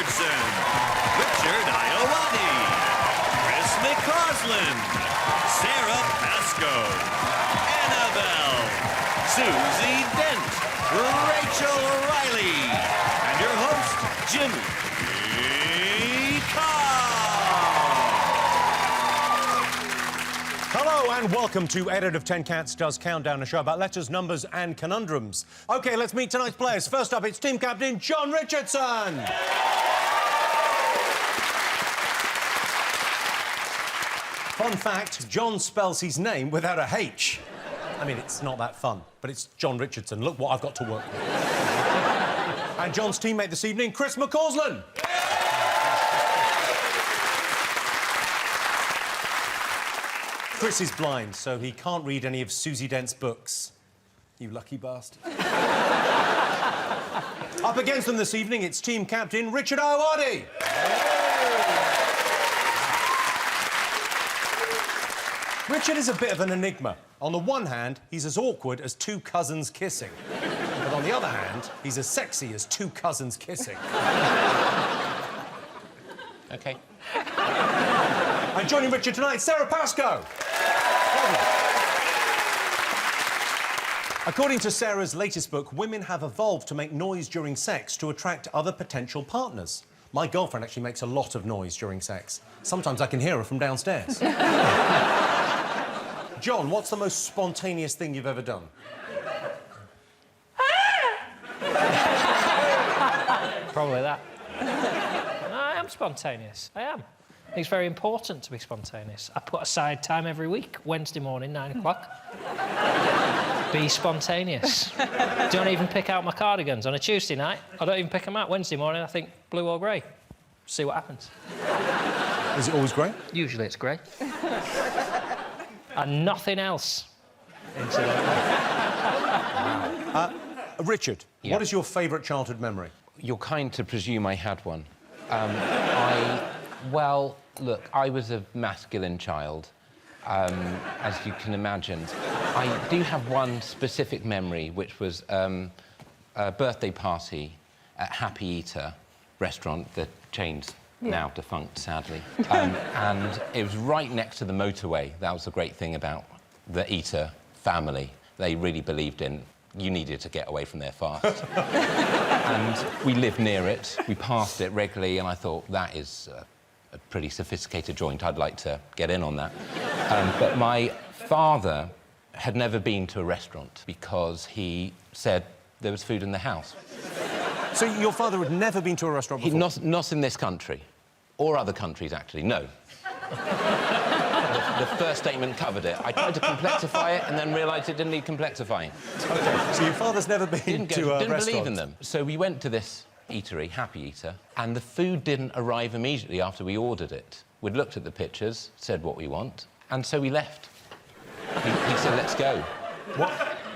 Richardson, Richard Iowati, Chris McCausland, Sarah Pascoe, Annabelle, Susie Dent, Rachel Riley, and your host, Jimmy Hello and welcome to 8 out of 10 Cats Does Countdown, a show about letters, numbers and conundrums. OK, let's meet tonight's players. First up, it's team captain John Richardson. Fun fact, John spells his name without a H. I mean, it's not that fun, but it's John Richardson. Look what I've got to work with. And John's teammate this evening, Chris McCausland. Chris is blind, so he can't read any of Susie Dent's books. You lucky bastard. Up against them this evening, it's team captain Richard Iowati. Richard is a bit of an enigma. On the one hand, he's as awkward as two cousins kissing. But on the other hand, he's as sexy as two cousins kissing. OK. And joining Richard tonight, Sarah Pascoe. According to Sarah's latest book, women have evolved to make noise during sex to attract other potential partners. My girlfriend actually makes a lot of noise during sex. Sometimes I can hear her from downstairs. John, what's the most spontaneous thing you've ever done? Probably that. No, I am spontaneous. I am. It's very important to be spontaneous. I put aside time every week, Wednesday morning, 9 o'clock. Be spontaneous. Don't even pick out my cardigans on a Tuesday night. I don't even pick them out. Wednesday morning, I think blue or grey. See what happens. Is it always grey? Usually it's grey. And nothing else, incidentally. Richard, Yeah. what is your favourite childhood memory? You're kind to presume I had one. Well, look, I was a masculine child, as you can imagine. I do have one specific memory, which was a birthday party at Happy Eater restaurant, the chain's now defunct, sadly. And it was right next to the motorway. That was the great thing about the Eater family. They really believed in you needed to get away from there fast. And we lived near it. We passed it regularly, and I thought, that is a pretty sophisticated joint. I'd like to get in on that. But my father had never been to a restaurant because he said there was food in the house. So your father had never been to a restaurant before? Not in this country. Or other countries, actually, no. The first statement covered it. I tried to complexify it and then realised it didn't need complexifying. OK, so your father's never been to a Didn't restaurant? believe in them. So we went to this eatery, Happy Eater, and the food didn't arrive immediately after we ordered it. We'd looked at the pictures, said what we want, and so we left. He said, let's go. What?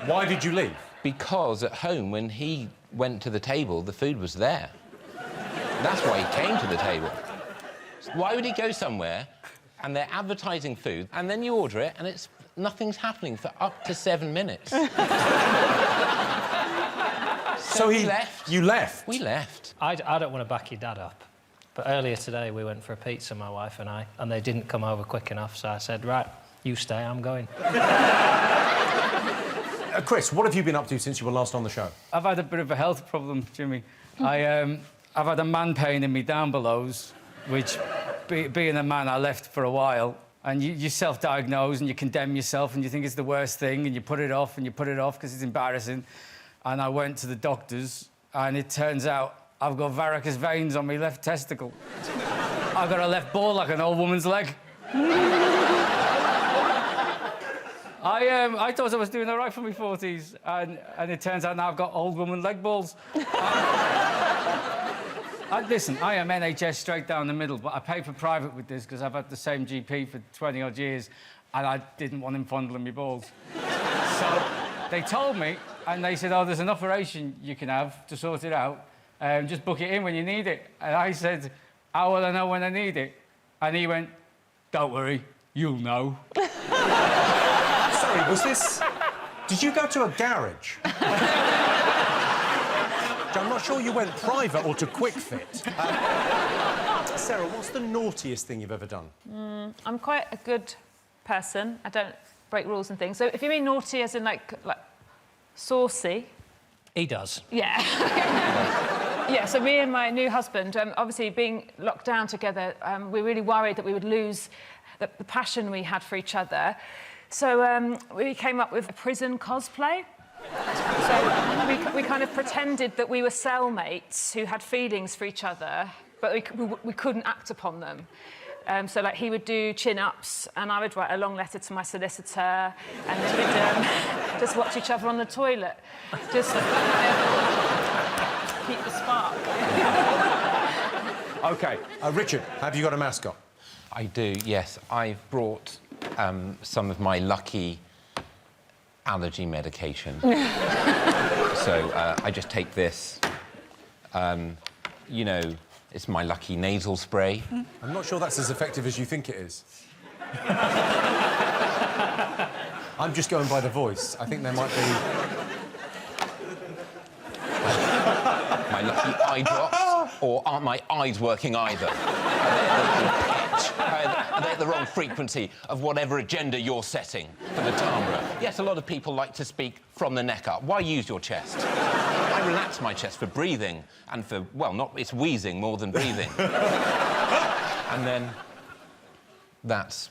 Why did you leave? Because at home, when he went to the table, the food was there. That's why he came to the table. Why would he go somewhere and they're advertising food, and then you order it, and nothing's happening for up to 7 minutes? So we left. You left? We left. I don't want to back your dad up, but earlier today we went for a pizza, my wife and I, and they didn't come over quick enough, so I said, right, you stay, I'm going. Chris, what have you been up to since you were last on the show? I've had a bit of a health problem, Jimmy. I've had a man pain in me down belows, which, being a man, I left for a while. And you self-diagnose and you condemn yourself and you think it's the worst thing and you put it off and you put it off because it's embarrassing. And I went to the doctors and it turns out I've got varicose veins on my left testicle. I've got a left ball like an old woman's leg. I thought I was doing all right for my 40s, and it turns out now I've got old woman leg balls. Listen, I am NHS straight down the middle, but I pay for private with this because I've had the same GP for 20-odd years, and I didn't want him fondling me balls. So they told me, and they said, oh, there's an operation you can have to sort it out. Just book it in when you need it. And I said, how will I know when I need it? And he went, don't worry, you'll know. Sorry, was this... Did you go to a garage? I'm not sure you went private or to quick fit. Sarah, what's the naughtiest thing you've ever done? I'm quite a good person. I don't break rules and things. So if you mean naughty as in, like saucy... He does. Yeah. Yeah, so me and my new husband, obviously being locked down together, we're really worried that we would lose the passion we had for each other. So we came up with a prison cosplay. So we kind of pretended that we were cellmates who had feelings for each other, but we couldn't act upon them. So, like, he would do chin-ups, and I would write a long letter to my solicitor, and then we'd just watch each other on the toilet. Just keep the spark. OK. Richard, have you got a mascot? I do, yes. I've brought some of my lucky allergy medication. So I just take this. You know, it's my lucky nasal spray. I'm not sure that's as effective as you think it is. I'm just going by the voice. I think there might be... My lucky eye drops, or aren't my eyes working either? They're at the wrong frequency of whatever agenda you're setting for the timbre. Yes, a lot of people like to speak from the neck up. Why use your chest? I relax my chest for breathing and for, well, it's wheezing more than breathing. And then that's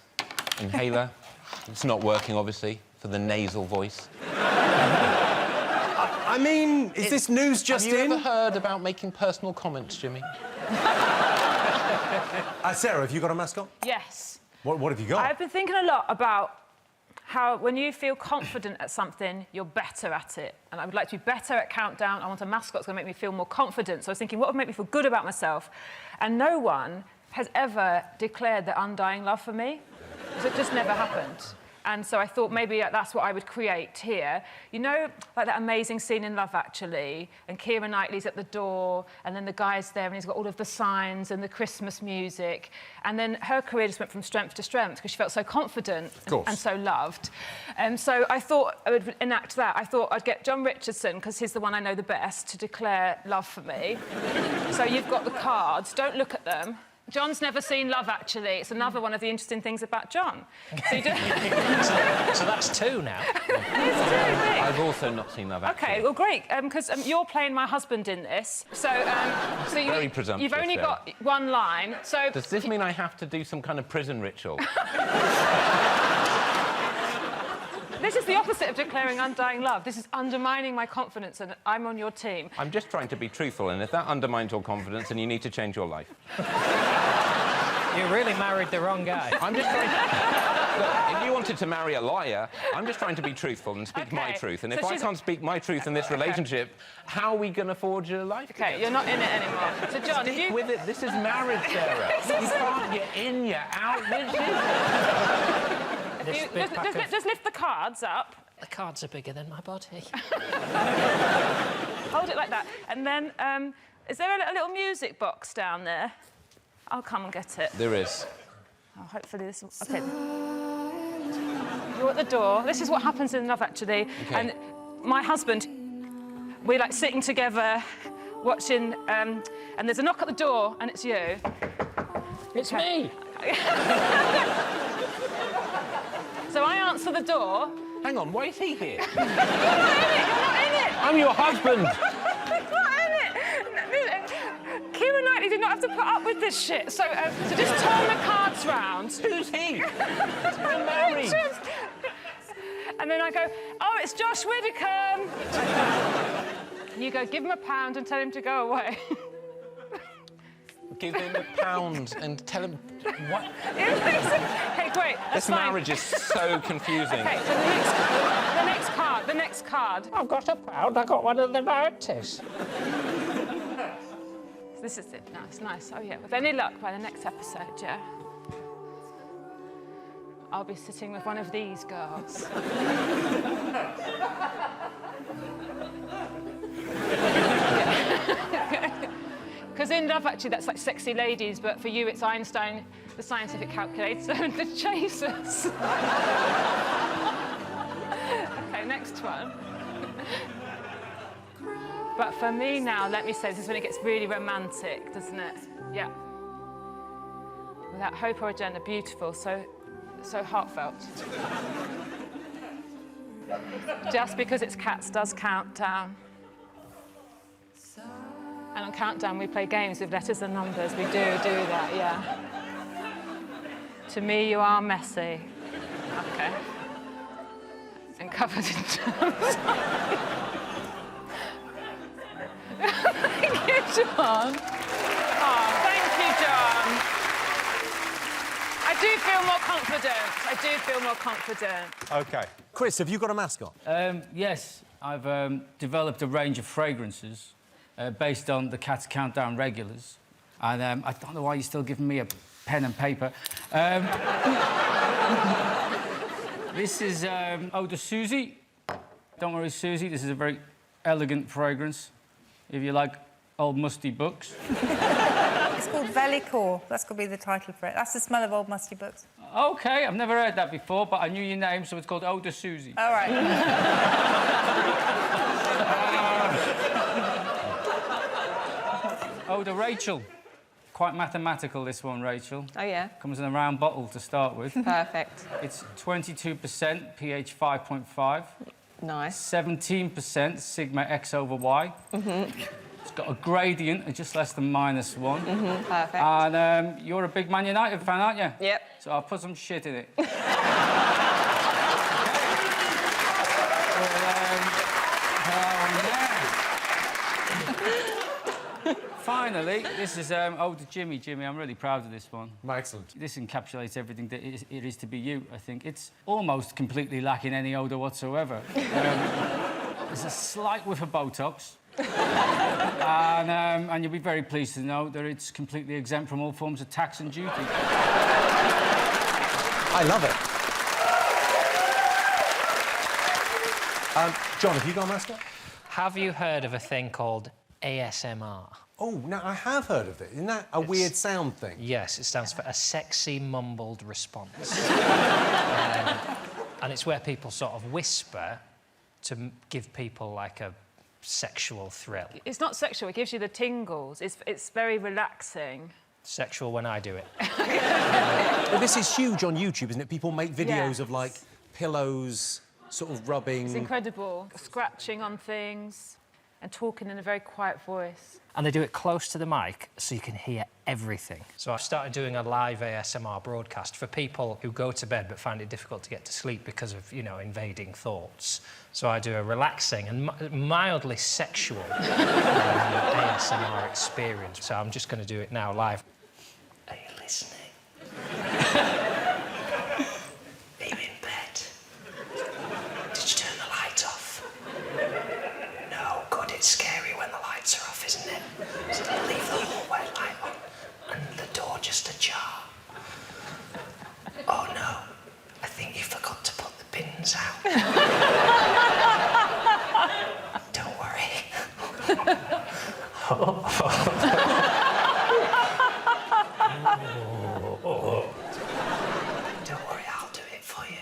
inhaler. It's not working, obviously, for the nasal voice. I mean, is this news just Have you in? ever heard about making personal comments, Jimmy? Sarah, have you got a mascot? Yes. What have you got? I've been thinking a lot about how when you feel confident at something, you're better at it. And I would like to be better at Countdown. I want a mascot that's going to make me feel more confident. So I was thinking, what would make me feel good about myself? And no one has ever declared their undying love for me. So it just never happened. And so I thought maybe that's what I would create here. You know, like that amazing scene in Love Actually, and Keira Knightley's at the door, and then the guy's there, and he's got all of the signs and the Christmas music. And then her career just went from strength to strength because she felt so confident and so loved. And so I thought I would enact that. I thought I'd get John Richardson, because he's the one I know the best, to declare love for me. So you've got the cards. Don't look at them. John's never seen Love Actually. It's another one of the interesting things about John. So, So that's two now. There's two things. I've also not seen Love Actually. OK, well, great, because you're playing my husband in this. So, Very presumptuous, you've only Sarah. got one line, so... Does this mean I have to do some kind of prison ritual? This is the opposite of declaring undying love. This is undermining my confidence, and I'm on your team. I'm just trying to be truthful, and if that undermines your confidence, then you need to change your life. You really married the wrong guy. I'm just trying to... Look, if you wanted to marry a liar, I'm just trying to be truthful and speak my truth. And So if I she's- can't speak my truth in this relationship, how are we going to forge a life OK, together? you're not in it anymore. So, John, if Stick you... with it. This is marriage, Sarah. You can't, you're in, you're out. Just lift the cards up. The cards are bigger than my body. Hold it like that. And then, is there a little music box down there? I'll come and get it. There is. Oh, hopefully this will... OK. You're at the door. This is what happens in Love Actually. Okay. And my husband, we're, like, sitting together, watching... and there's a knock at the door, and it's you. It's me. So I answer the door. Hang on, why is he here? You're not in it! I'm your husband. You're not in it! Keira Knightley did not have to put up with this shit. So, so just turn the cards round. Who's he? We're married. And then I go, oh, it's Josh Widdicombe. And you go, give him £1 and tell him to go away. Give him £1 and tell him... What? Hey, great, that's This fine. marriage is so confusing. Okay, so the next card. I've got £1. I got one of the mountains. This is it. No, it's nice. Oh, yeah. With any luck, by the next episode, yeah, I'll be sitting with one of these girls. Because in Love Actually, that's like sexy ladies, but for you, it's Einstein, the scientific calculator, and the chasers. OK, next one. But for me now, let me say, this is when it gets really romantic, doesn't it? Yeah. Without hope or agenda, beautiful, so heartfelt. Just because it's Cats does count down. And on Countdown, we play games with letters and numbers. We do that, yeah. To me, you are messy. Okay. And covered in germs. Thank you, John. Oh, thank you, John. I do feel more confident. OK. Chris, have you got a mascot? Yes, I've developed a range of fragrances based on the Cats Countdown regulars. And I don't know why you're still giving me a pen and paper. This is Eau de Susie. Don't worry, Susie, this is a very elegant fragrance. If you like old musty books. It's called Velicor. That's going to be the title for it. That's the smell of old musty books. OK, I've never heard that before, but I knew your name, so it's called Eau de Susie. All right. Eau de Rachel. Quite mathematical, this one, Rachel. Oh, yeah? Comes in a round bottle to start with. Perfect. It's 22% pH 5.5. Nice. 17% sigma X over Y. It's got a gradient of just less than -1. Perfect. And you're a big Man United fan, aren't you? Yep. So I'll put some shit in it. Finally, this is Eau de Jimmy. Jimmy, I'm really proud of this one. Excellent. This encapsulates everything that it is to be you, I think. It's almost completely lacking any odour whatsoever. There's a slight whiff of Botox. And you'll be very pleased to know that it's completely exempt from all forms of tax and duty. I love it. John, have you got a mascot? Have you heard of a thing called ASMR? Oh, no, I have heard of it. Isn't that a weird sound thing? Yes, it stands for a sexy mumbled response. And it's where people sort of whisper to give people, like, a sexual thrill. It's not sexual, it gives you the tingles. It's very relaxing. Sexual when I do it. Well, this is huge on YouTube, isn't it? People make videos Yes. of, like, pillows sort of rubbing... It's incredible. Scratching on things and talking in a very quiet voice. And they do it close to the mic so you can hear everything. So I've started doing a live ASMR broadcast for people who go to bed but find it difficult to get to sleep because of, you know, invading thoughts. So I do a relaxing and mildly sexual ASMR experience. So I'm just going to do it now live. Are you listening? Are you in bed? Did you turn the light off? No, God, it's scary when the lights are off, isn't it? So leave the hallway light on and the door just ajar. Oh no, I think you forgot to put the bins out. Don't worry. Don't worry, I'll do it for you.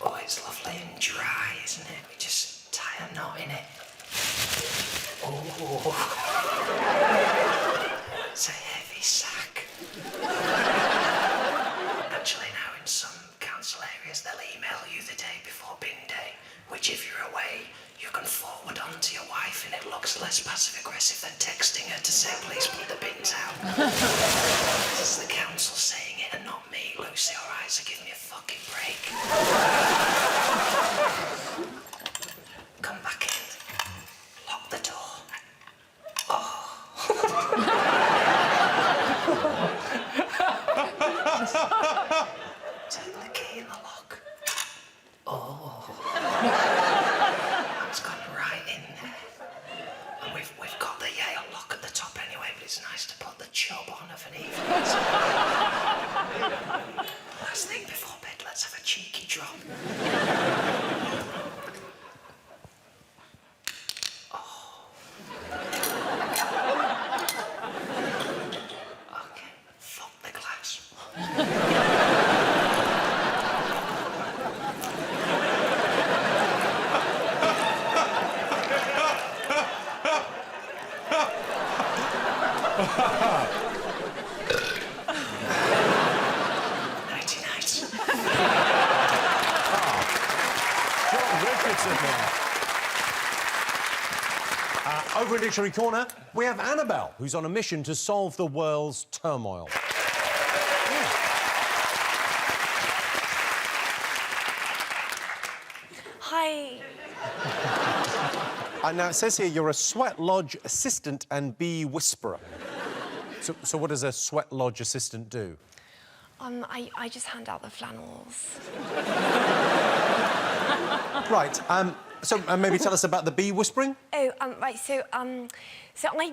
Oh, it's lovely and dry, isn't it? We just tie a knot in it. Oh. It's a heavy sack. Actually, now in some council areas, they'll email you the day before bin day, which if you're away, you can forward on to your wife and it looks less passive-aggressive than texting her to say, please put the bins out. This is the council saying it and not me. Lucy, all right, so give me a fucking break. Come back in. Lock the door. Turn the key in the lock. It's gone right in there. And we've got the Yale lock at the top anyway, but it's nice to put the chub on of an evening. Last thing before bed, let's have a cheeky drop. Okay, fuck the glass. Over in Dictionary Corner, we have Annabelle, who's on a mission to solve the world's turmoil. Hi. Now, it says here you're a Sweat Lodge assistant and bee whisperer. So what does a Sweat Lodge assistant do? I just hand out the flannels. Right, so maybe tell us about the bee whispering? Oh, right, so I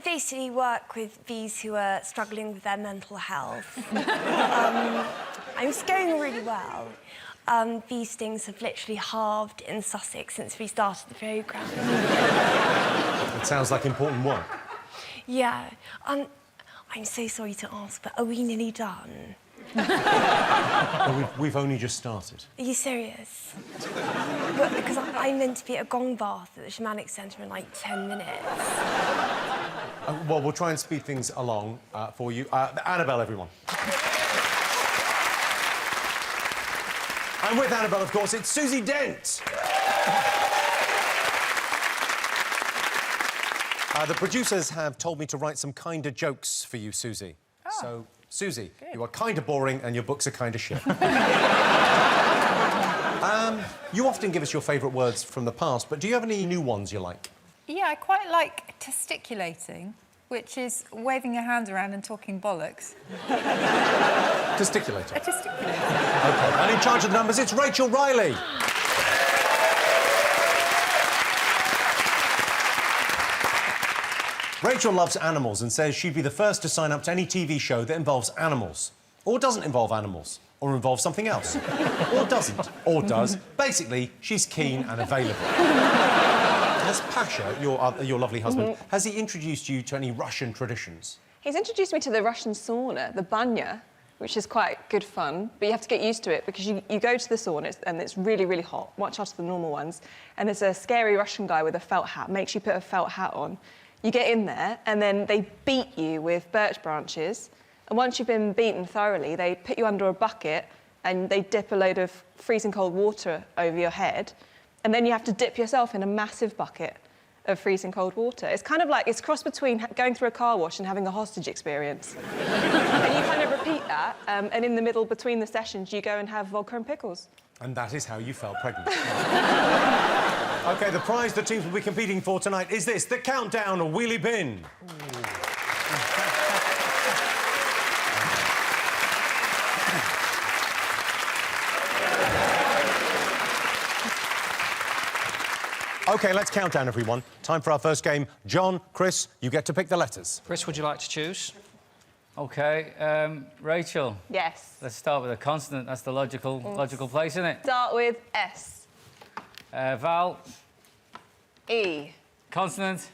basically work with bees who are struggling with their mental health. It's going really well. Bee stings have literally halved in Sussex since we started the programme. It sounds like important work. Yeah. I'm so sorry to ask, but are we nearly done? Well, we've only just started. Are you serious? Well, because I'm meant to be at a gong bath at the Shamanic Centre in, like, 10 minutes. Well, we'll try and speed things along for you. Annabelle, everyone. And with Annabelle, of course, it's Susie Dent. The producers have told me to write some kinder jokes for you, Susie. Oh. So, Susie, you are kind of boring and your books are kind of shit. You often give us your favourite words from the past, but do you have any new ones you like? Yeah, I quite like testiculating, which is waving your hands around and talking bollocks. Testiculator. A testiculator. OK, and in charge of the numbers, it's Rachel Riley. Rachel loves animals and says she'd be the first to sign up to any TV show that involves animals. Or doesn't involve animals. Or involves something else. Or doesn't. Or does. Basically, she's keen and available. Has Pasha, your lovely husband, has he introduced you to any Russian traditions? He's introduced me to the Russian sauna, the banya, which is quite good fun, but you have to get used to it because you go to the sauna and it's really, really hot, much hotter than normal ones, and there's a scary Russian guy with a felt hat, makes you put a felt hat on. You get in there, and then they beat you with birch branches, and once you've been beaten thoroughly, they put you under a bucket and they dip a load of freezing cold water over your head, and then you have to dip yourself in a massive bucket of freezing cold water. It's kind of like, it's cross between going through a car wash and having a hostage experience. And you kind of repeat that, and in the middle, between the sessions, you go and have vodka and pickles. And that is how you fell pregnant. OK, the prize the teams will be competing for tonight is this, the Countdown Wheelie Bin. OK, let's count down, everyone. Time for our first game. John, Chris, you get to pick the letters. Chris, would you like to choose? OK, Rachel. Yes. Let's start with a consonant. That's the logical place, isn't it? Start with S. Vowel. E. Consonant.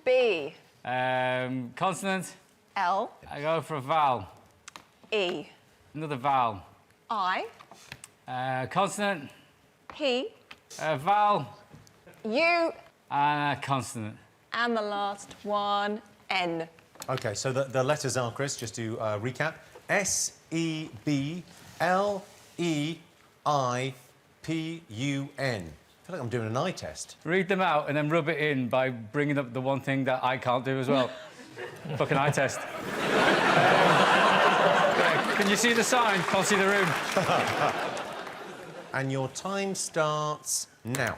B. Consonant. L. I go for a vowel. E. Another vowel. I. Consonant. P. Vowel. U. And a consonant. And the last one, N. OK, so the letters are, Chris, just to recap, S-E-B-L-E-I-P-U-N. I feel like I'm doing an eye test. Read them out and then rub it in by bringing up the one thing that I can't do as well. Fucking eye test. Can you see the sign? Can't see the room. And your time starts now.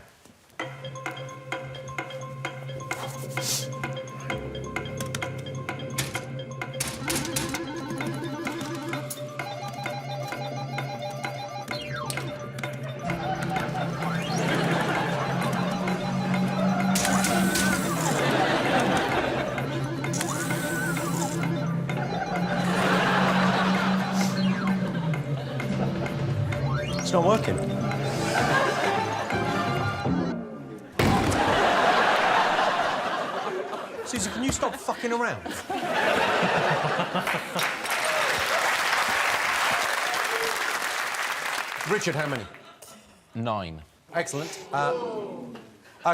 It's not working. Susie, can you stop fucking around? Richard, how many? 9. Excellent.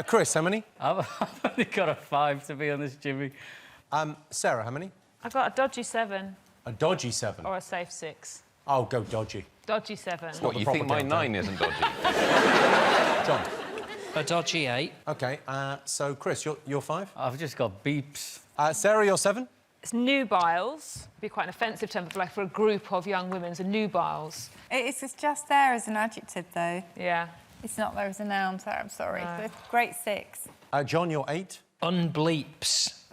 Chris, how many? I've only got a 5, to be honest, Jimmy. Sarah, how many? I've got a dodgy 7 A dodgy 7. or a safe 6. Oh, go dodgy. Dodgy 7. What, you proper think my countdown. 9 isn't dodgy? John. A dodgy 8. OK, so, Chris, you're 5? I've just got beeps. Sarah, you're 7? It's nubiles. It'd be quite an offensive term for a group of young women. So nubiles. It's just there as an adjective, though. Yeah. It's not there as a noun, Sarah, I'm sorry. No. So great 6. John, you're 8? Unbleeps.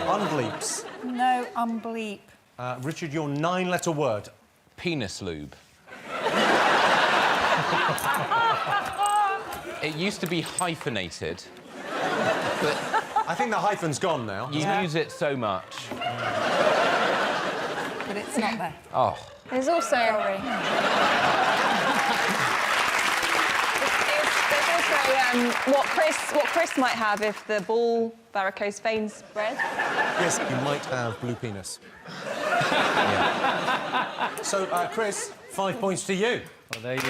Unbleeps. No, unbleep. Richard, your 9-letter word. Penis lube. It used to be hyphenated, but I think the hyphen's gone now. you use it so much. But it's not there. Oh. There's also... Sorry. There's also what Chris might have if the ball varicose veins spread. Yes, you might have blue penis. So, Chris, 5 points to you. Well, there you go.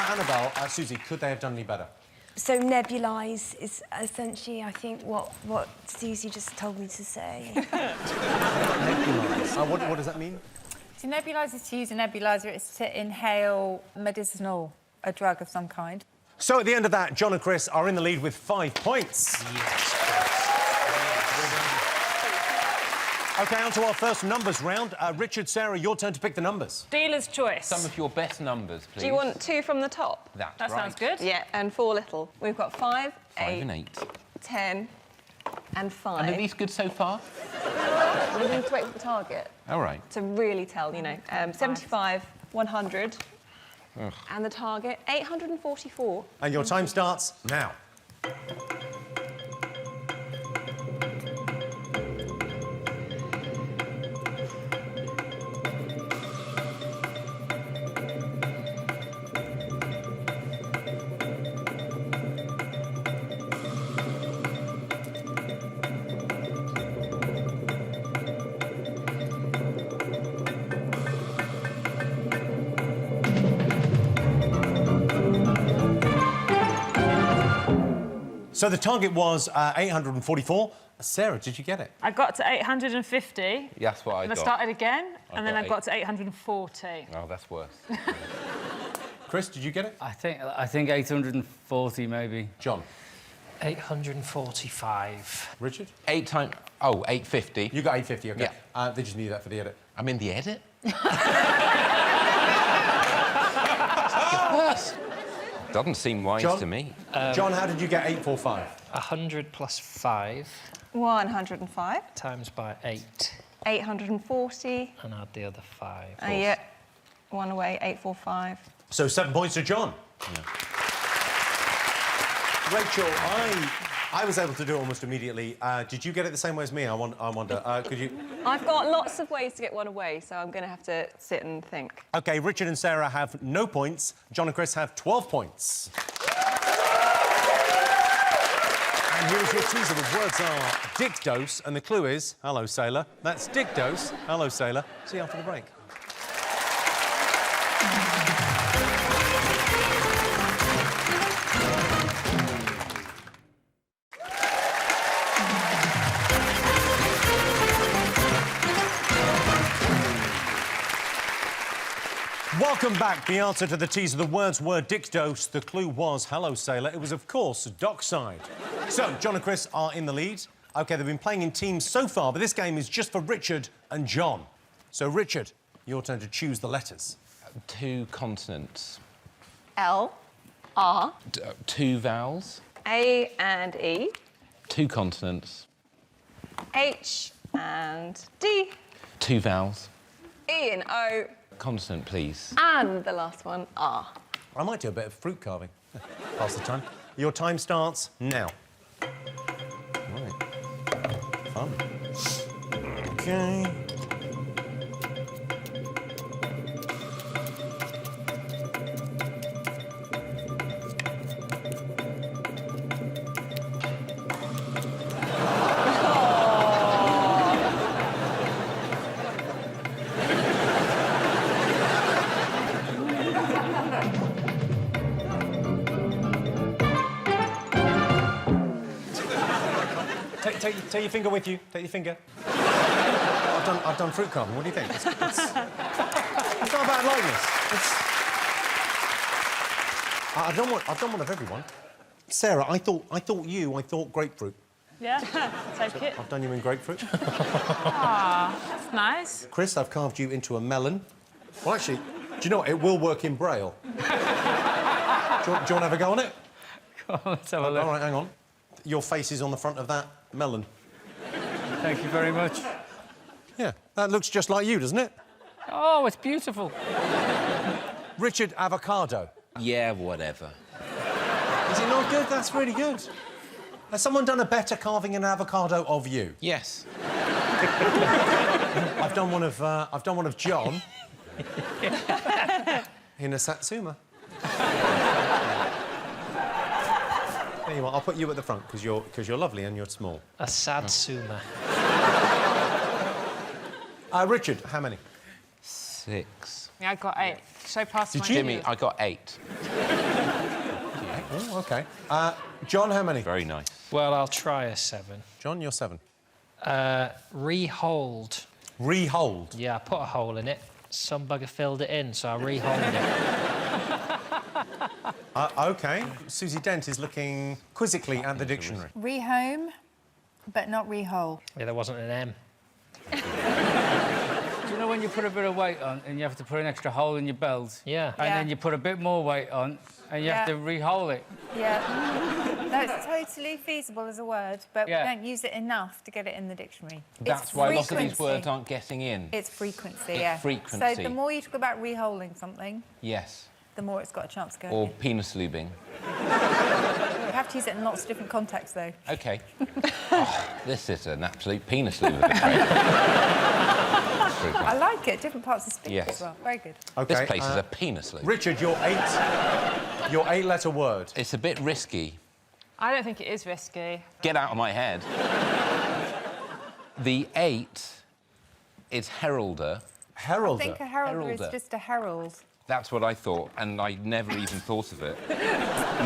Annabelle, Susie, could they have done any better? So nebulise is essentially, I think, what Susie just told me to say. Nebulise. What does that mean? To nebulise is to use a nebuliser. It's to inhale a drug of some kind. So, at the end of that, John and Chris are in the lead with 5 points. Yes. OK, on to our first numbers round. Richard, Sarah, your turn to pick the numbers. Dealer's choice. Some of your best numbers, please. Do you want 2 from the top? That's That right. sounds good. Yeah, and 4 little. We've got 5, 5 and 8. 10, and 5. And are these good so far? We need to wait for the target All right. to really tell, you know. 75, 100, and the target, 844. And your time starts now. So the target was 844. Sarah, did you get it? I got to 850. That's what I And I got. started again, and then got I got to 840. Oh, that's worse. Chris, did you get it? I think 840 maybe. John? 845. Richard? 8 times... Oh, 850. You got 850, OK. Yeah. They just need that for the edit. I'm in the edit? Doesn't seem wise John? to me. John, how did you get 845? 100 plus 5 105, times by 8 840, and add the other 5. yeah, 1 away, 845. So 7 points to John. Rachel, I was able to do it almost immediately. Did you get it the same way as me? I wonder. Could you... I've got lots of ways to get 1 away, so I'm going to have to sit and think. OK, Richard and Sarah have no points. John and Chris have 12 points. And here's your teaser. The words are dick dose, and the clue is, hello, sailor. That's dick dose. Hello, sailor. See you after the break. Welcome back. The answer to the teaser, the words were dick dose. The clue was hello, sailor. It was, of course, dockside. So, John and Chris are in the lead. OK, they've been playing in teams so far, but this game is just for Richard and John. So, Richard, your turn to choose the letters. 2 consonants. L, R, 2 vowels. A and E, 2 consonants. H and D, 2 vowels. E and O, Consonant, please. and the last one, R. I might do a bit of fruit carving. Pass the time. Your time starts now. Right. Fun. OK. Take your finger with you. Take your finger. I've done fruit carving. What do you think? It's not a bad likeness. I've done one of everyone. Sarah, I thought grapefruit. Yeah, take it. I've done you in grapefruit. Ah, that's nice. Chris, I've carved you into a melon. Well, actually, do you know what? It will work in Braille. do you want to have a go on it? Come on, let's have a look. All right, hang on. Your face is on the front of that melon. Thank you very much. Yeah, that looks just like you, doesn't it? Oh, it's beautiful. Richard Avocado. Yeah, whatever. Is it not good? That's really good. Has someone done a better carving an avocado of you? Yes. I've done one of John in a Satsuma. There you are. I'll put you at the front because you're lovely and you're small. A Satsuma. Richard, how many? 6. Yeah, I got 8. So past my Jimmy, I got 8. Oh, OK. John, how many? Very nice. Well, I'll try a 7. John, you're 7. Rehold. Rehold? Yeah, I put a hole in it. Some bugger filled it in, so I reholed it. OK. Susie Dent is looking quizzically at the dictionary. Rehome, but not rehole. Yeah, there wasn't an M. Do you know when you put a bit of weight on and you have to put an extra hole in your belt? Yeah. And Yeah. then you put a bit more weight on and you have to re-hole it. Yeah. No, it's totally feasible as a word, but Yeah. we don't use it enough to get it in the dictionary. That's It's why lots of these frequency. words aren't getting in. It's frequency, It's yeah. frequency. So the more you talk about reholing something, Yes. the more it's got a chance of going Or in. penis lubing. You have to use it in lots of different contexts, though. OK. Oh, this is an absolute penis lubricant. I like it. Different parts of speech Yes. as well. Very good. OK. This place is a penis lubricant. Richard, your 8-letter word. It's a bit risky. I don't think it is risky. Get out of my head. The 8 is heralder. Heralder. I think a heralder is Heralder. just a herald. That's what I thought, and I never even thought of it.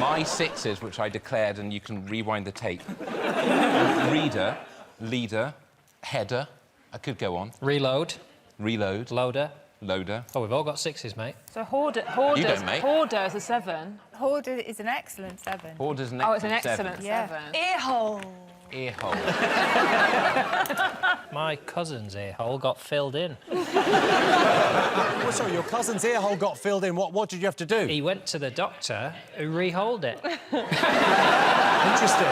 My 6s, which I declared, and you can rewind the tape. Reader, leader, header. I could go on. Reload. Reload, Loader. loader. Oh, we've all got 6s, mate. So hoarder is a 7. Hoarder is an excellent 7. Order's an Oh, it's an excellent excellent 7. Yeah. Earhole. Earhole. My cousin's earhole got filled in. Oh, sorry, your cousin's ear hole got filled in. What did you have to do? He went to the doctor who reholed it. Interesting.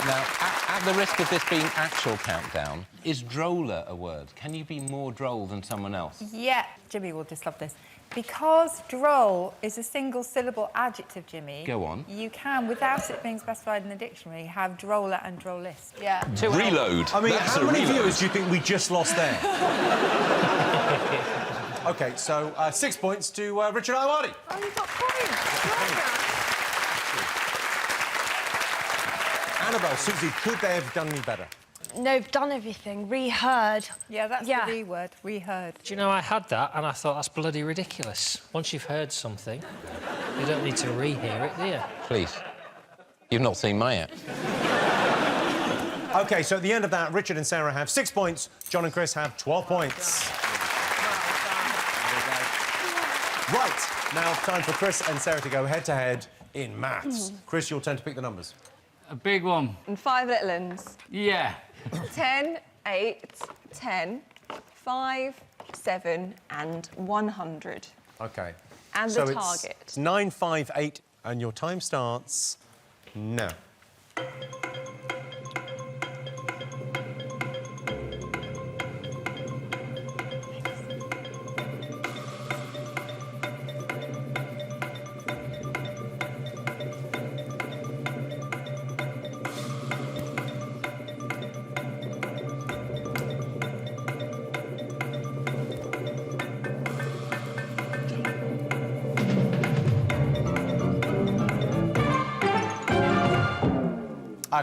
Now, at the risk of this being actual countdown, is droller a word? Can you be more droll than someone else? Yeah. Jimmy will just love this. Because droll is a single-syllable adjective, Jimmy... Go on. ...you can, without it being specified in the dictionary, have droller and drollist. Yeah. Reload. I mean, That's how a many reload. viewers do you think we just lost there? OK, so 6 points to Richard Iowati. Oh, you got points. Annabelle, Susie, could they have done any better? No, I've done everything. Reheard. Yeah, that's Yeah. the re-word. Reheard. Do you know, I had that and I thought that's bloody ridiculous. Once you've heard something, you don't need to rehear it, do you? Please. You've not seen my yet. OK, so at the end of that, Richard and Sarah have 6 points. John and Chris have 12 points. Right, now time for Chris and Sarah to go head-to-head in maths. Chris, your turn to pick the numbers. A big one. And 5 little uns. Yeah. 10, 8, 10, 5, 7 and 100. OK. And so the it's target. 9, 5, 8, and your time starts now.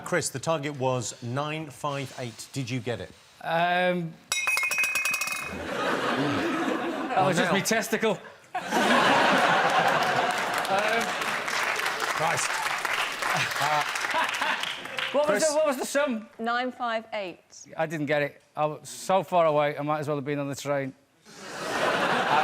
Chris, the target was 958. Did you get it? That was just now. my testicle. Right. What Chris? was the sum? 958. I didn't get it. I was so far away, I might as well have been on the train.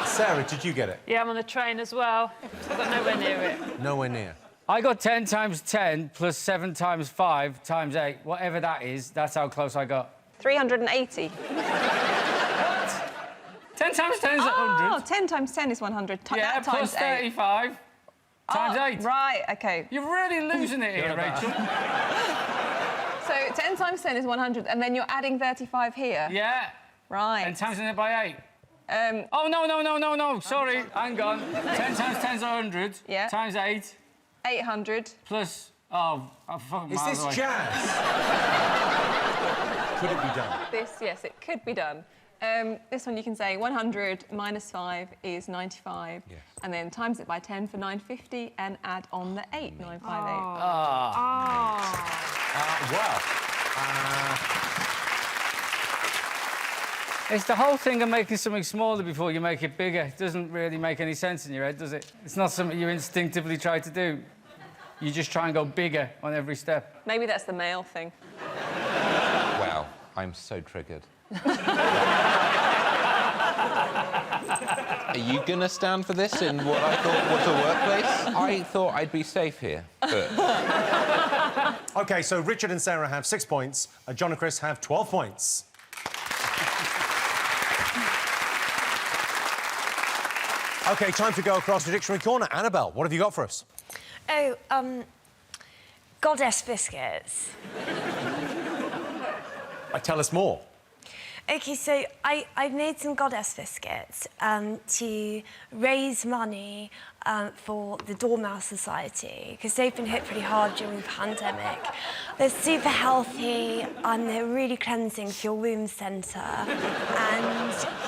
Sarah, did you get it? Yeah, I'm on the train as well. I got nowhere near it. Nowhere near. I got 10 times 10 plus 7 times 5 times 8. Whatever that is, that's how close I got. 380. 10 times 10 is 100. Oh, 10 times 10 is 100. Yeah, that times plus 35 times 8. Right, OK. You're really losing it here, Rachel. So 10 times 10 is 100, and then you're adding 35 here. Yeah. Right. And times it by 8. Oh, no. Sorry, hang on. 10 times 10 is 100. Yeah. Times 8. 800. Plus... Oh, I'm fucking Is miles this away. jazz? Could it be done? This, yes, it could be done. This one you can say 100 minus 5 is 95. Yes. And then times it by 10 for 950 and add on the 8, 958. Well, It's the whole thing of making something smaller before you make it bigger. It doesn't really make any sense in your head, does it? It's not something you instinctively try to do. You just try and go bigger on every step. Maybe that's the male thing. Wow, I'm so triggered. Are you going to stand for this in what I thought was a workplace? I thought I'd be safe here, but... OK, so Richard and Sarah have 6 points. John and Chris have 12 points. OK, time to go across the dictionary corner. Annabelle, what have you got for us? Oh, goddess biscuits. Tell us more. OK, so I've made some goddess biscuits to raise money for the Dormouse Society, because they've been hit pretty hard during the pandemic. They're super healthy, and they're really cleansing for your womb centre.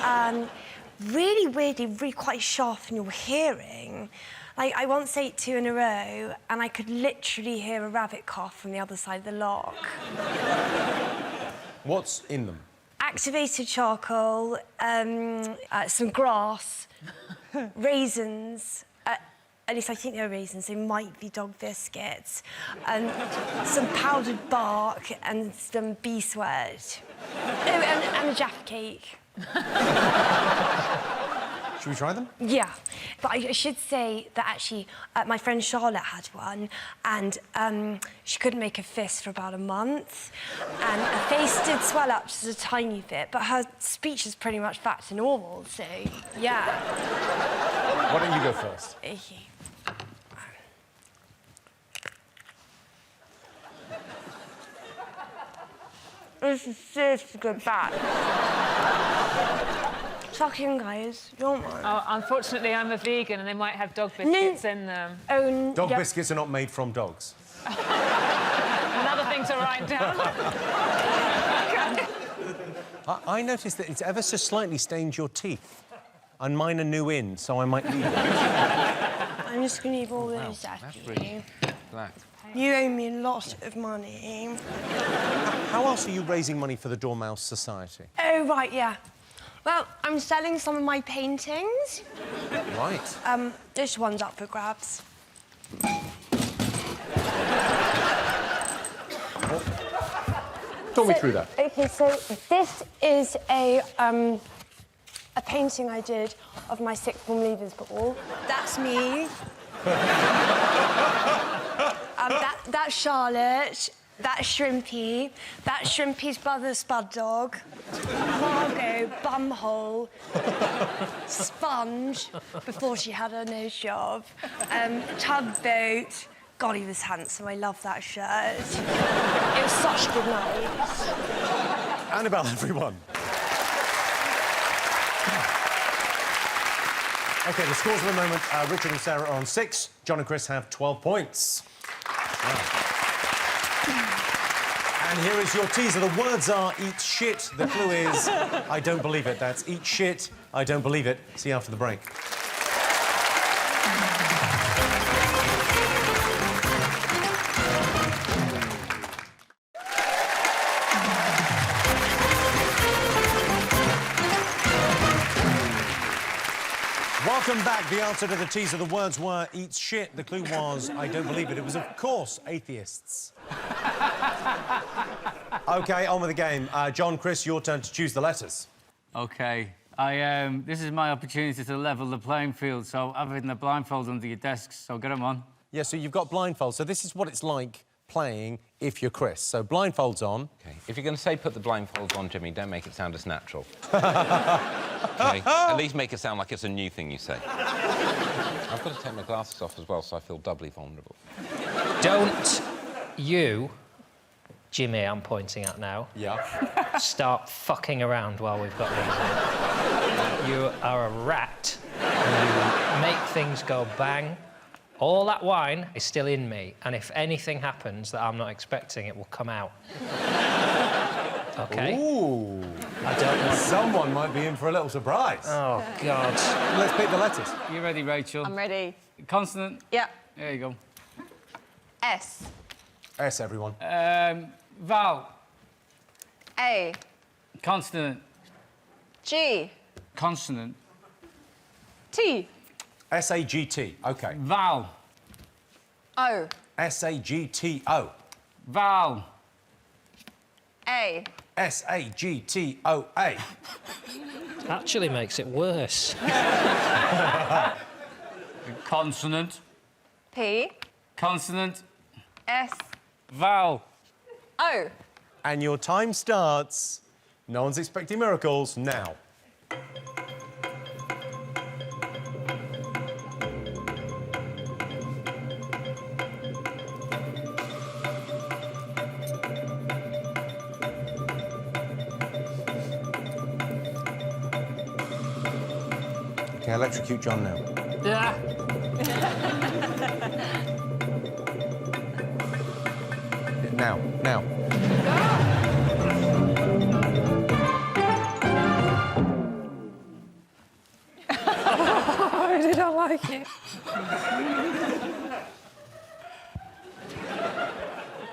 And really weirdly, really quite sharp in your hearing. Like, I once ate 2 in a row, and I could literally hear a rabbit cough from the other side of the lock. What's in them? Activated charcoal, some grass, raisins. At least I think they're raisins. They might be dog biscuits. Some powdered bark and some bee sweat. Oh, and a Jaffa cake. Should we try them? Yeah, but I should say that actually my friend Charlotte had one, and she couldn't make a fist for about a month, and her face did swell up just a tiny bit, but her speech is pretty much back to normal, so yeah. Why don't you go first? Okay. This is seriously good back. Suck in, guys. You want one? Oh, unfortunately, I'm a vegan, and they might have dog biscuits in them. Oh, Dog biscuits are not made from dogs. Another thing to write down. I noticed that it's ever so slightly stained your teeth. And mine are new in, so I might leave it. I'm just going to leave all those after That's you. really black. You owe me a lot of money. How else are you raising money for the Dormouse Society? Oh, right, yeah. Well, I'm selling some of my paintings. Right. This one's up for grabs. Talk me through that. OK, so this is a painting I did of my sixth form leavers ball. That's me. That's Charlotte. That's Shrimpy. That's Shrimpy's brother, Spud Dog. Margot, Bumhole. Sponge, before she had her nose job. Tugboat. God, he was handsome. I love that shirt. It was such a good night. Annabelle, everyone. OK, the scores at the moment, Richard and Sarah are on 6. John and Chris have 12 points. Wow. And here is your teaser. The words are eat shit. The clue is I don't believe it. That's eat shit, I don't believe it. See you after the break. Welcome back. The answer to the teaser, the words were eat shit. The clue was I don't believe it. It was, of course, atheists. OK, on with the game. John, Chris, your turn to choose the letters. OK. This is my opportunity to level the playing field, so I've hidden the blindfold under your desks, so get them on. Yeah, so you've got blindfolds. So this is what it's like playing if you're Chris. So blindfolds on. OK. If you're going to say put the blindfolds on, Jimmy, don't make it sound as natural. OK? At least make it sound like it's a new thing you say. I've got to take my glasses off as well, so I feel doubly vulnerable. Don't you, Jimmy, I'm pointing at now, Yeah. start fucking around while we've got these in. You are a rat. You make things go bang. All that wine is still in me, and if anything happens that I'm not expecting, it will come out. OK? Ooh. I don't want... Someone might be in for a little surprise. Oh, God. Let's pick the letters. You ready, Rachel? I'm ready. Consonant? Yeah. There you go. S. S, everyone. Vowel. A. Consonant. G. Consonant. T. S-A-G-T. OK. Vowel. O. S-A-G-T-O. Vowel. A. S-A-G-T-O-A. Actually makes it worse. Consonant. P. Consonant. S. Vowel. O. And your time starts. No one's expecting miracles now. OK, electrocute John now. Yeah. Now. I did not like it.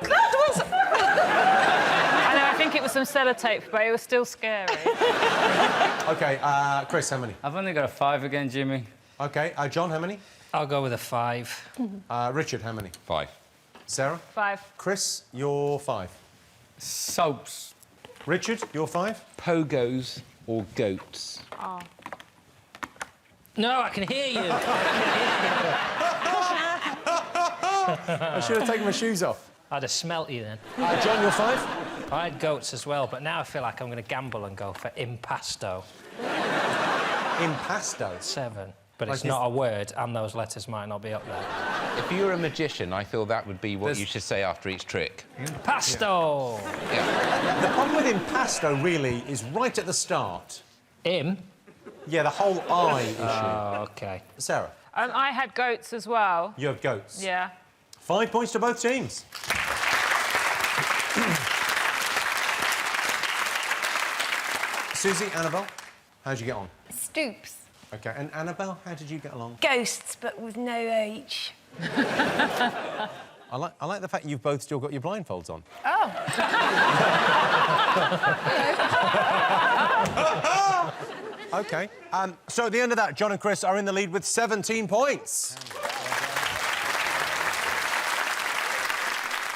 I know, I think it was some sellotape, but it was still scary. OK, Chris, how many? I've only got a 5 again, Jimmy. OK, John, how many? I'll go with a 5. Richard, how many? 5. Sarah? 5. Chris, you're 5. Soaps. Richard, you're 5. Pogos or goats? Oh. No, I can hear you. I should have taken my shoes off. I'd have smelt you then. John, you're 5. I had goats as well, but now I feel like I'm going to gamble and go for impasto. Impasto. 7. But Like it's not a word, and those letters might not be up there. If you were a magician, I feel that would be what you should say after each trick. Pasto! Yeah. The problem with impasto, really, is right at the start. Im? Yeah, the whole I issue. Oh, OK. Sarah, I had goats as well. you have goats. Yeah. 5 points to both teams. Susie, Annabelle, how'd you get on? Stoops. OK, and Annabelle, how did you get along? Ghosts, but with no H. I like the fact you've both still got your blindfolds on. Oh. OK. So at the end of that, John and Chris are in the lead with 17 points.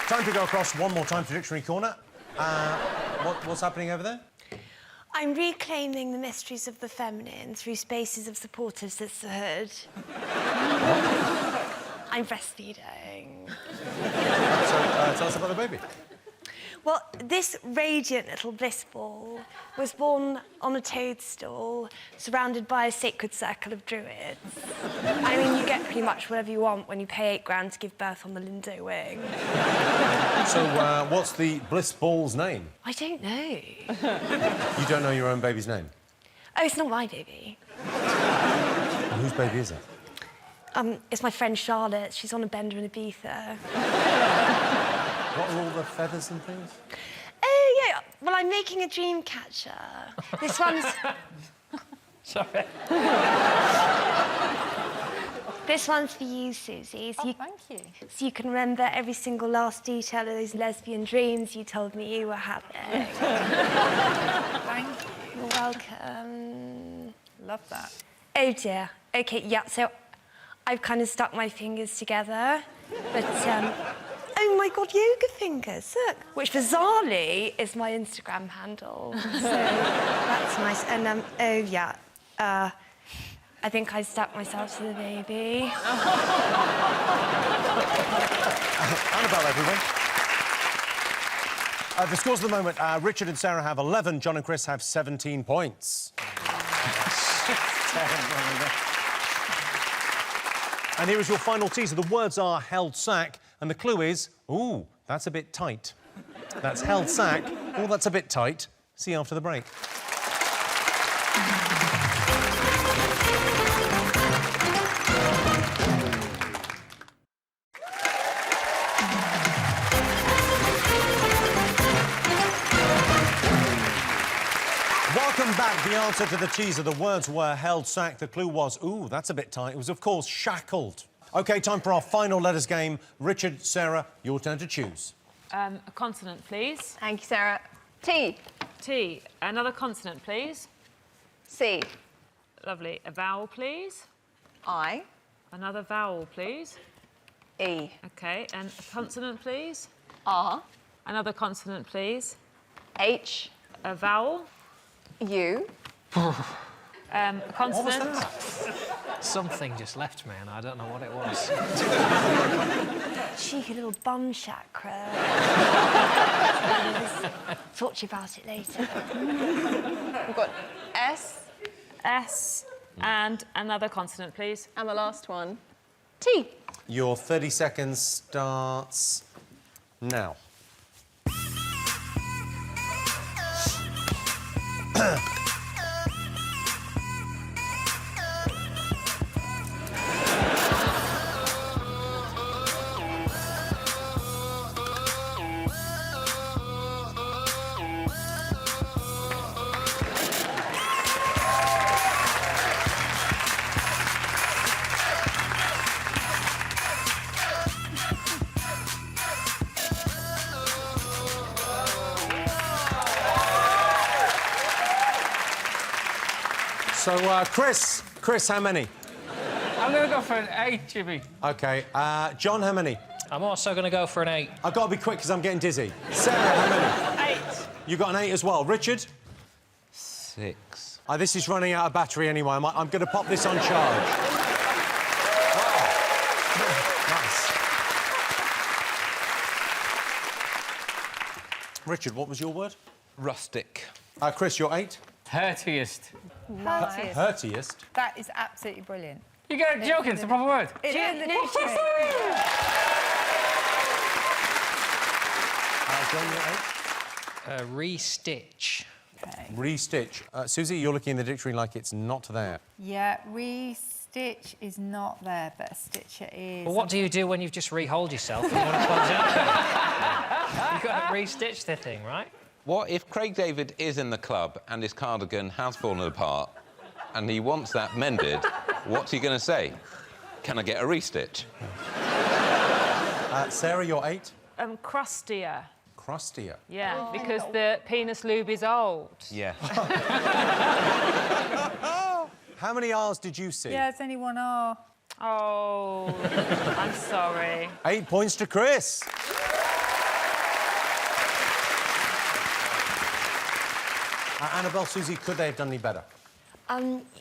Time to go across one more time to Dictionary Corner. What's happening over there? I'm reclaiming the mysteries of the feminine through spaces of supportive sisterhood. I'm breastfeeding. So, tell us about the baby. Well, this radiant little bliss ball was born on a toadstool, surrounded by a sacred circle of druids. I mean, you get pretty much whatever you want when you pay £8 to give birth on the Lindo wing. So, what's the bliss ball's name? I don't know. You don't know your own baby's name? Oh, it's not my baby. And whose baby is it? It's my friend Charlotte. She's on a bender in Ibiza. What are all the feathers and things? Oh, yeah. Well, I'm making a dream catcher. This one's... Sorry. This one's for you, Susie. So Thank you. So you can remember every single last detail of those lesbian dreams you told me you were having. Thank you. You're welcome. Love that. Oh, dear. OK, yeah, so I've kind of stuck my fingers together. But, oh, Oh my God, yoga fingers, look. Which bizarrely is my Instagram handle. So that's nice. And, oh yeah, I think I stuck myself to the baby. Annabelle, everyone. The scores at the moment, Richard and Sarah have 11, John and Chris have 17 points. And here is your final teaser. The words are held sack, and the clue is, ooh, that's a bit tight. That's held sack. Oh, that's a bit tight. See you after the break. Welcome back. The answer to the teaser. The words were held sack. The clue was, ooh, that's a bit tight. It was, of course, shackled. OK, time for our final letters game. Richard, Sarah, your turn to choose. A consonant, please. Thank you, Sarah. T. T. Another consonant, please. C. Lovely. A vowel, please. I. Another vowel, please. E. OK, and a consonant, please. R. Another consonant, please. H. A vowel. U. A consonant. Something just left me and I don't know what it was. Cheeky little bum chakra. Talk to you about it later. We've got S. S. And another consonant, please. And the last one, T. Your 30 seconds starts now. So, Chris, how many? I'm going to go for an 8, Jimmy. OK. John, how many? I'm also going to go for an 8. I've got to be quick because I'm getting dizzy. Sarah, how many? 8. You got an 8 as well. Richard? 6. This is running out of battery anyway. I'm going to pop this on charge. Wow. Nice. Richard, what was your word? Rustic. Chris, your 8? Hurtiest. Hurtiest. Hurtiest. That is absolutely brilliant. You get it joking, it's a proper word. It's in the dictionary. John, your 8? Restitch. Okay. Restitch. Susie, you're looking in the dictionary like it's not there. Yeah, re-stitch is not there, but a stitcher is. Well, what do you do when you've just reholed yourself and you want to close it up? You've got to restitch the thing, right? What if Craig David is in the club and his cardigan has fallen apart and he wants that mended, what's he going to say? Can I get a restitch? Sarah, your 8? Crustier. Crustier. Yeah, because the penis lube is old. Yeah. How many R's did you see? Yeah, it's only one R. Oh, I'm sorry. 8 points to Chris. Annabelle, Susie, could they have done any better?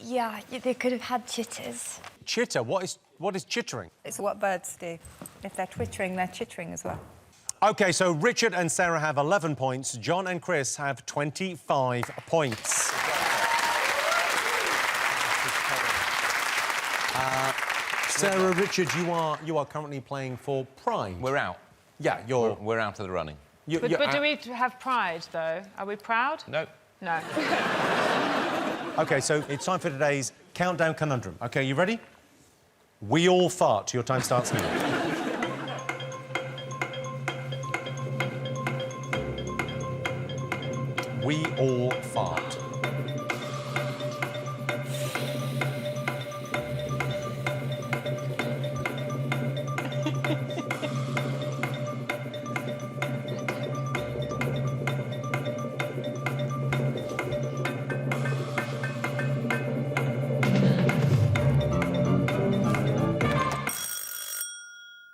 Yeah, they could have had chitters. Chitter? What is chittering? It's what birds do. If they're twittering, they're chittering as well. OK, so Richard and Sarah have 11 points. John and Chris have 25 points. Sarah, Richard, you are currently playing for Pride. We're out. Yeah, We're out of the running. But do we have pride, though? Are we proud? No. No. OK, so it's time for today's Countdown Conundrum. OK, you ready? We all fart. Your time starts now. We all fart.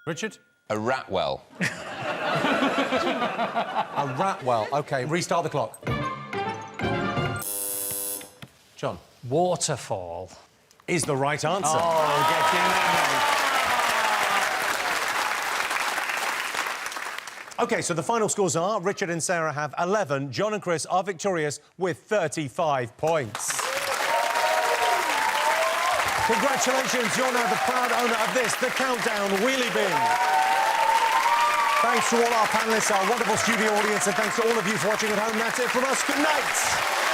Richard? A rat well. A rat well. OK, restart the clock. John. Waterfall. Is the right answer. Oh, get in there, mate. OK, so the final scores are Richard and Sarah have 11. John and Chris are victorious with 35 points. Congratulations, you're now the proud owner of this, the Countdown Wheelie Bin. Thanks to all our panellists, our wonderful studio audience, and thanks to all of you for watching at home. That's it from us. Good night.